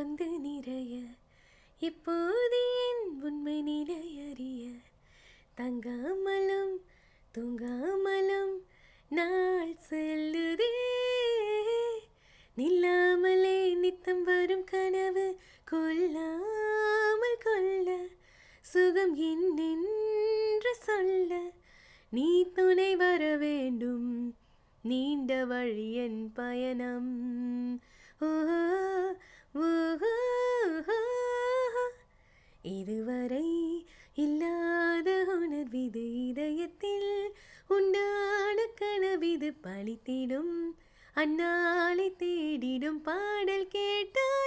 வந்து நிறைய இப்போது என் உண்மை நிலையறிய தங்காமலும் தூங்காமலும் நாள் செல்லுதே நில்லாமலே நித்தம் வரும் கனவு கொல்லாமல் கொள்ள சுகம் என்னென்று சொல்ல நீ துணை வர வேண்டும் நீண்ட வழி என் பயணம் ஓஹோ ஓஹோ இதுவரை இல்லாத உணர்விது இதயத்தில் உண்டான கனவிது பழித்திடும் அந்நாளை தேடிடும் பாடல் கேட்டால்